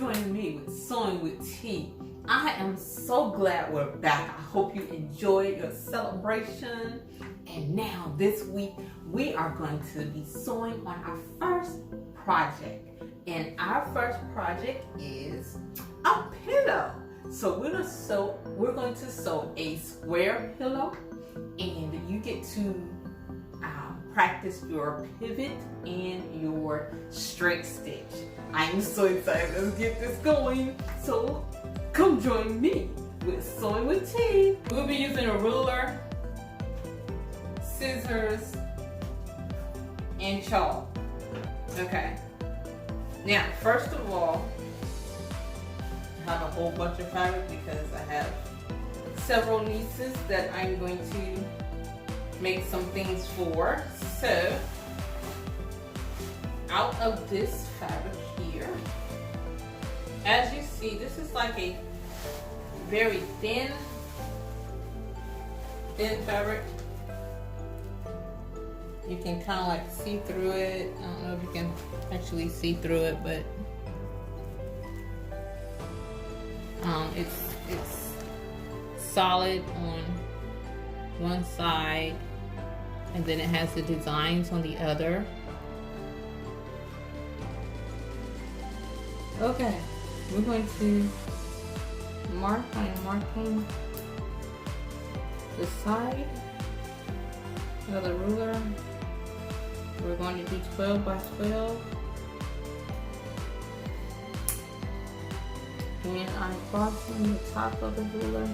joining me with Sewing with T. I am so glad we're back. I hope you enjoyed your celebration. And now this week, we are going to be sewing on our first project. And our first project is a pillow. So we're going to sew a square pillow, and you get to practice your pivot and your straight stitch. I'm so excited. Let's get this going. So come join me with Sewing with T. We'll be using a ruler, scissors, and chalk. Okay. Now, first of all, I have a whole bunch of fabric because I have several nieces that I'm going to make some things for. So, out of this fabric here, as you see, this is like a very thin fabric. You can kind of like see through it. I don't know if you can actually see through it, but it's solid on one side, and then it has the designs on the other. Okay, we're going to mark by marking the side of the ruler. We're going to do 12 by 12. And I'm crossing the top of the ruler,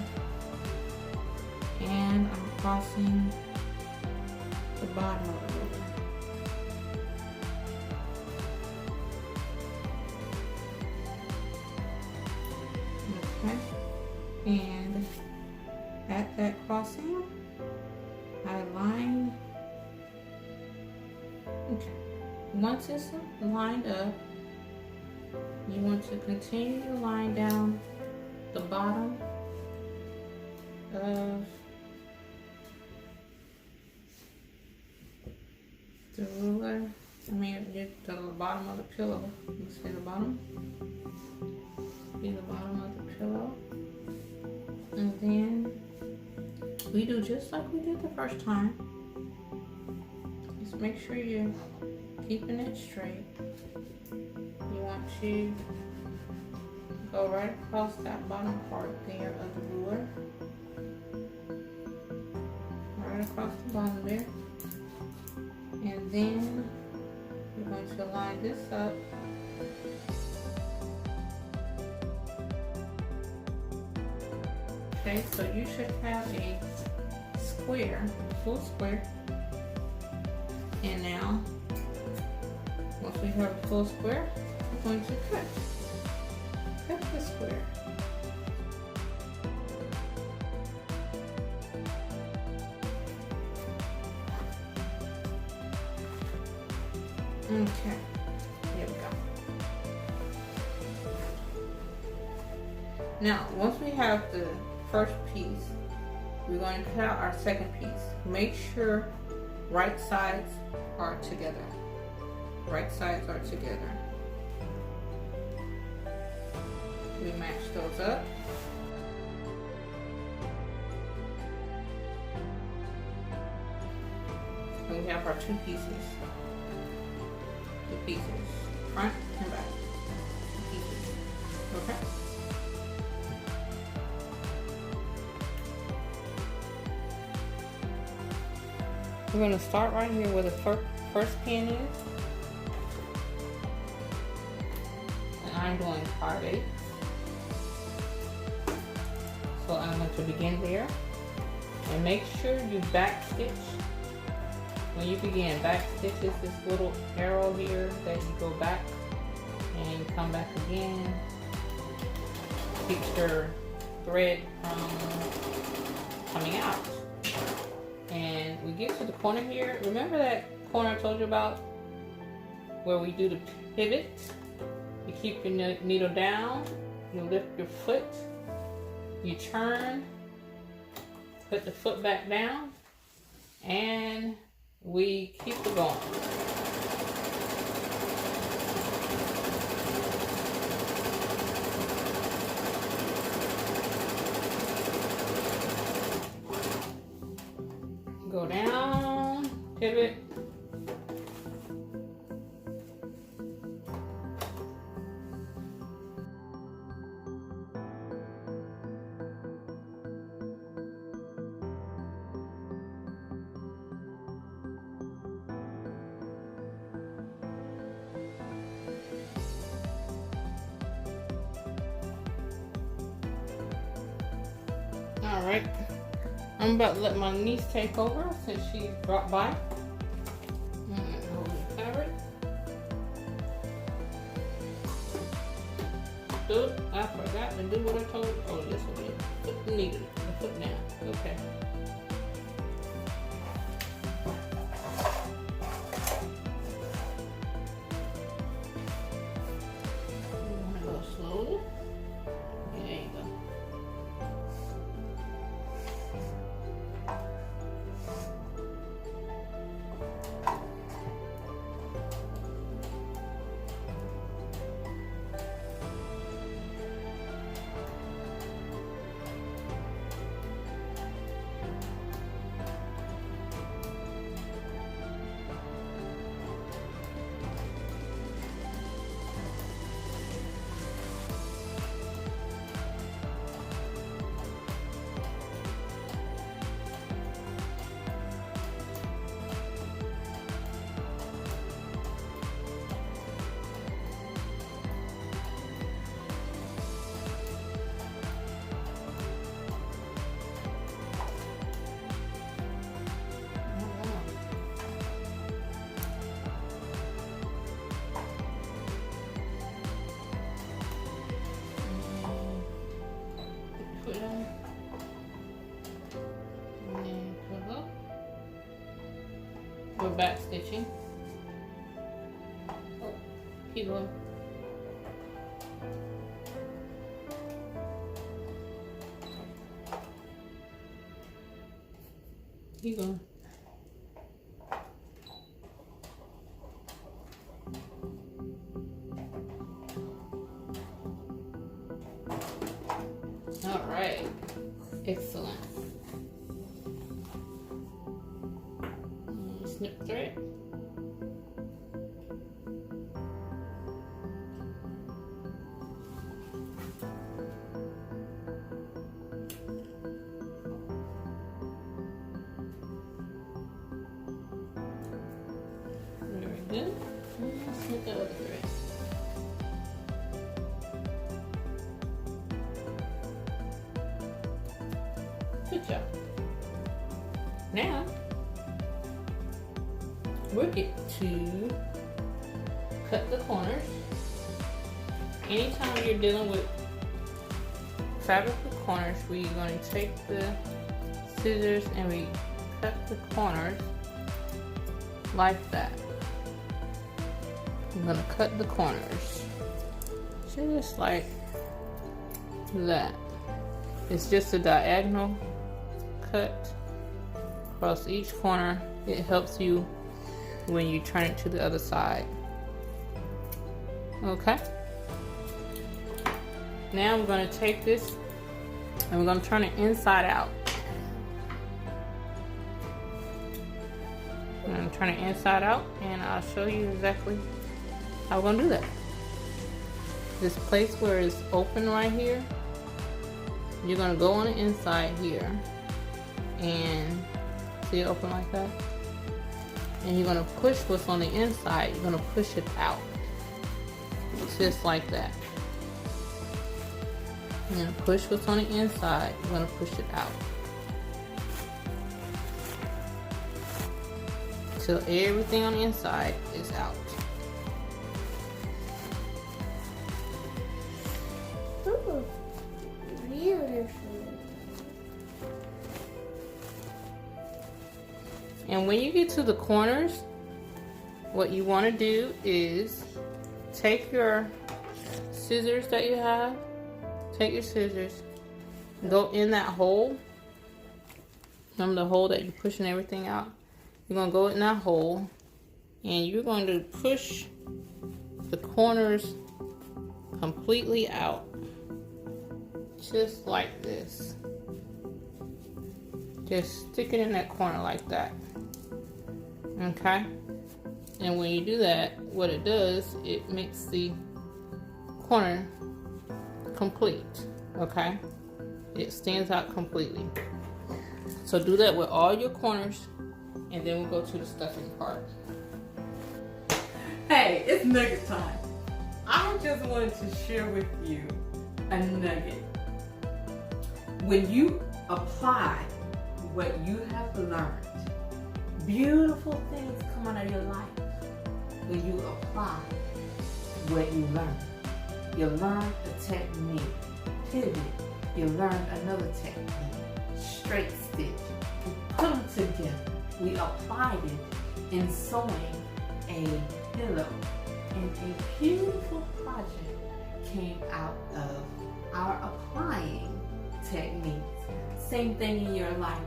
and I'm crossing the bottom of the ruler. Okay, and at that crossing, I line. Okay, once it's lined up, you want to continue to line down the bottom of the ruler. I mean, the bottom of the pillow. Let's say the bottom. Be the bottom of the pillow. And then we do just like we did the first time. Just make sure you're keeping it straight. You want to go right across that bottom part there of the ruler. Right across the bottom there. And then you're going to line this up. Okay, so you should have a square, full square. And now, once we have a full square, we're going to cut the square. Okay, here we go. Now, once we have the first piece, we're going to cut out our second piece. Make sure right sides are together. Right sides are together. We match those up. And we have our two pieces. Two pieces, front and back. Two pieces. Okay. We're going to start right here where the first pin is. And I'm doing 5/8. So I'm going to begin there. And make sure you back stitch. When you begin, back stitch is this little arrow here that you go back and you come back again. Keeps your thread from coming out. And we get to the corner here. Remember that corner I told you about where we do the pivot? You keep your needle down, you lift your foot, you turn, put the foot back down, and we keep it going. All right, I'm about to let my niece take over since she dropped by. Hold the fabric. Oh, I forgot to do what I told you. Oh, this one. Put the needle, the foot down. Okay. Slowly. There you go. We're back stitching. Oh, keep going. Keep going. All right, excellent. Snip thread. Very good. And snip that other thread. Good job. Now we'll get to cut the corners. Anytime you're dealing with fabric with corners, we're going to take the scissors and we cut the corners like that. I'm going to cut the corners just like that. It's just a diagonal cut across each corner. It helps you when you turn it to the other side. Okay. Now we're going to take this and we're going to turn it inside out. I'm going to turn it inside out and I'll show you exactly how we're going to do that. This place where it's open right here, you're going to go on the inside here and see it open like that? And you're going to push what's on the inside, you're going to push it out. Just like that. You're going to push what's on the inside, you're going to push it out. Till everything on the inside is out. Ooh, beautiful. And when you get to the corners, what you want to do is take your scissors that you have, take your scissors, go in that hole. Remember the hole that you're pushing everything out? You're going to go in that hole and you're going to push the corners completely out. Just like this. Just stick it in that corner like that. Okay? And when you do that, what it does, it makes the corner complete. Okay? It stands out completely. So do that with all your corners, and then we'll go to the stuffing part. Hey, it's Nugget Time. I just wanted to share with you a nugget. When you apply what you have learned. Beautiful things come out of your life when you apply what you learned. You learned a technique, pivot. You learned another technique, straight stitch. We put them together. We applied it in sewing a pillow, and a beautiful project came out of our applying techniques. Same thing in your life.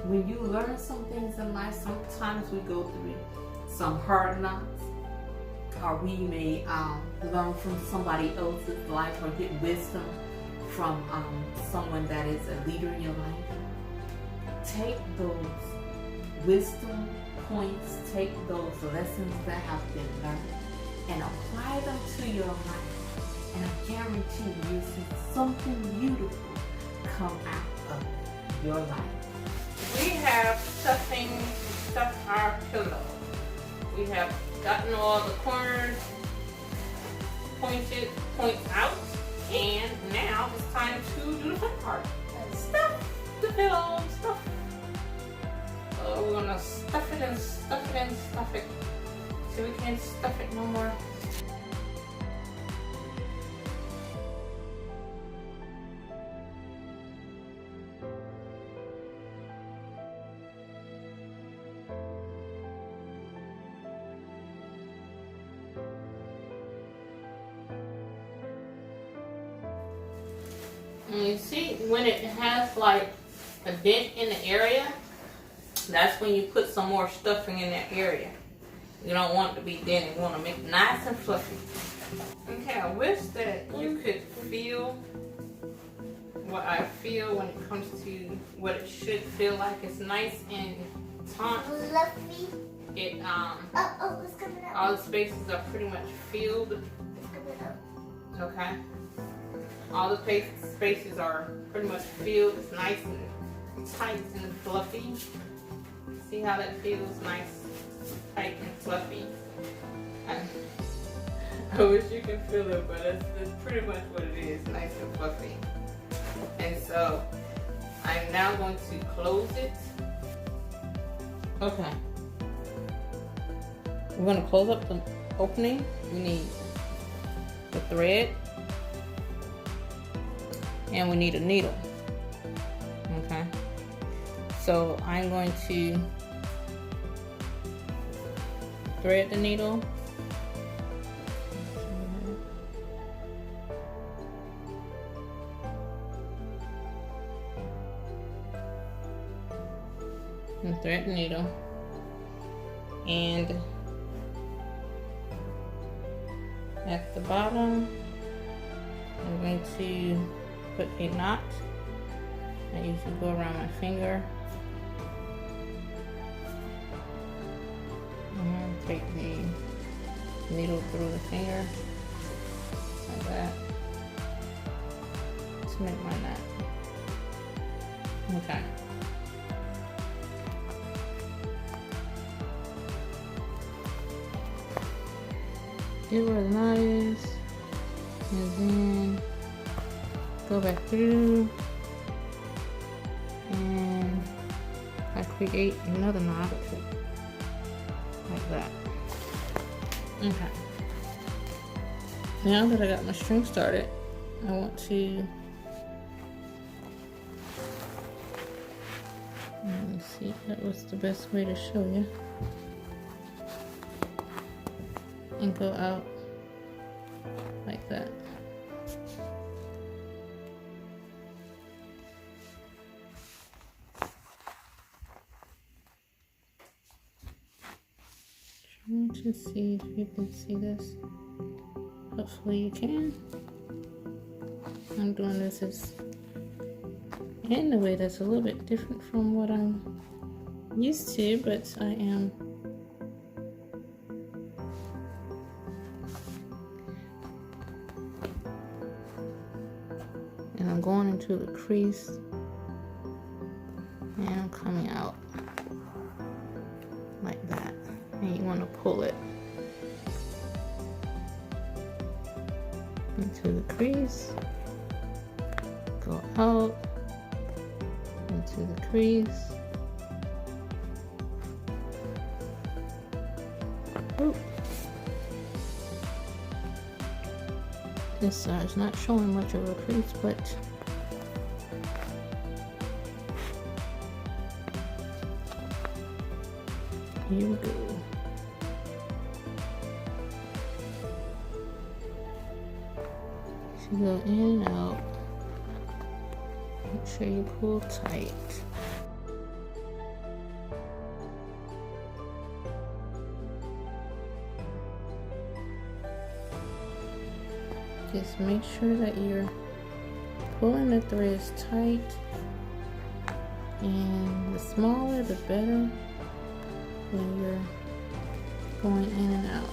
When you learn some things in life, sometimes we go through some hard knocks, or we may learn from somebody else's life or get wisdom from someone that is a leader in your life. Take those wisdom points, take those lessons that have been learned, and apply them to your life. And I guarantee you'll see something beautiful come out of your life. We have stuffed our pillow. We have gotten all the corners points out, and now it's time to do the fun part. Stuff the pillow, stuff. So we're gonna stuff it and stuff it and stuff it. So we can't stuff it no more. And you see when it has like a dent in the area, that's when you put some more stuffing in that area. You don't want it to be dented. You want to make it nice and fluffy. Okay, I wish that you could feel what I feel when it comes to what it should feel like. It's nice and taut. Fluffy. It It's coming up. all the spaces are pretty much filled. It's coming up. Okay. All the spaces are pretty much filled. It's nice and tight and fluffy. See how that feels? Nice, tight, and fluffy. I wish you could feel it, but that's pretty much what it is. Nice and fluffy. And so I'm now going to close it. Okay. We're going to close up the opening. We need the thread. And we need a needle. Okay. So I'm going to thread the needle. And thread the needle. And at the bottom, I'm going to put a knot. I usually go around my finger. And take the needle through the finger, like that, to make my knot. Okay. Get where the knot is, and then go back through, and I create another knot like that. Okay. Now that I got my string started, I want to let me see that was the best way to show you, and go out like that. Trying to see if you can see this. Hopefully you can. I'm doing this in a way that's a little bit different from what I'm used to, but I am and I'm going into the crease and I'm coming out like that, and you want to pull it into the crease, go out, and to the crease. Oop. This side's not showing much of a crease, but here we go. So go in and out. Make sure you pull tight. Just make sure that you're pulling the threads tight, and the smaller the better when you're going in and out.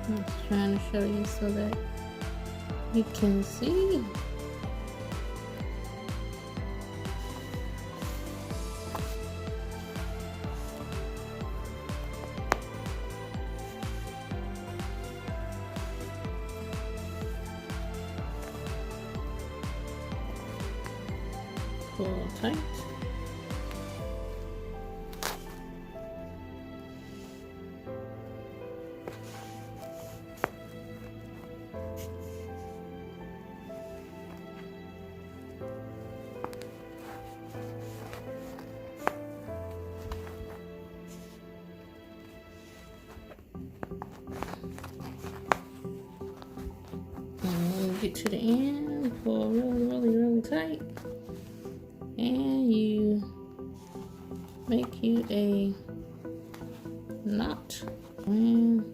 I'm just trying to show you so that you can see. Pull tight. And when you get to the end, pull really tight. And you make you a knot. And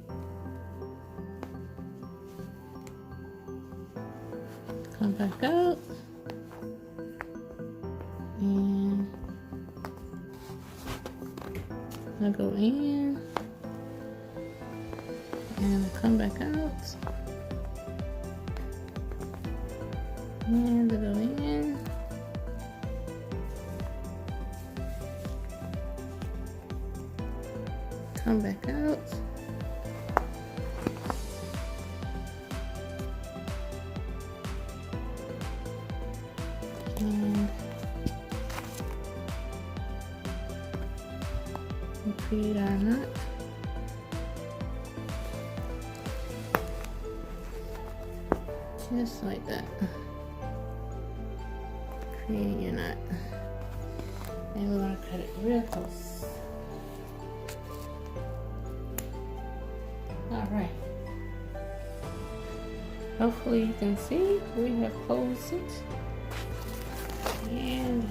come back out. And I go in. And I come back out. And I go in. Come back out. And create our knot. Just like that. Create your knot. And we're going to cut it real close. Alright. Hopefully you can see we have closed it. And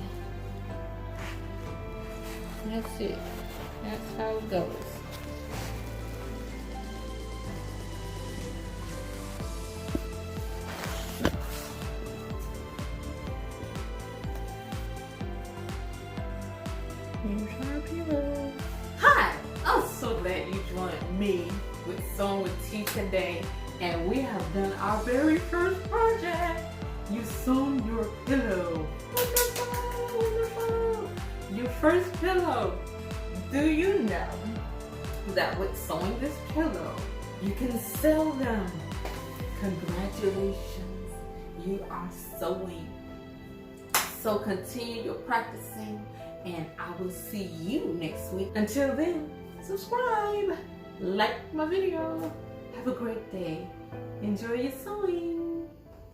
that's it. That's how it goes. Here's our pillow. Hi! I'm so glad you joined me with Sewing with T today, and we have done our very first project. You sewn your pillow. Wonderful, wonderful. Your first pillow. Do you know that with sewing this pillow, you can sell them? Congratulations, you are sewing. So continue your practicing, and I will see you next week. Until then, subscribe, like my video. Have a great day. Enjoy your sewing.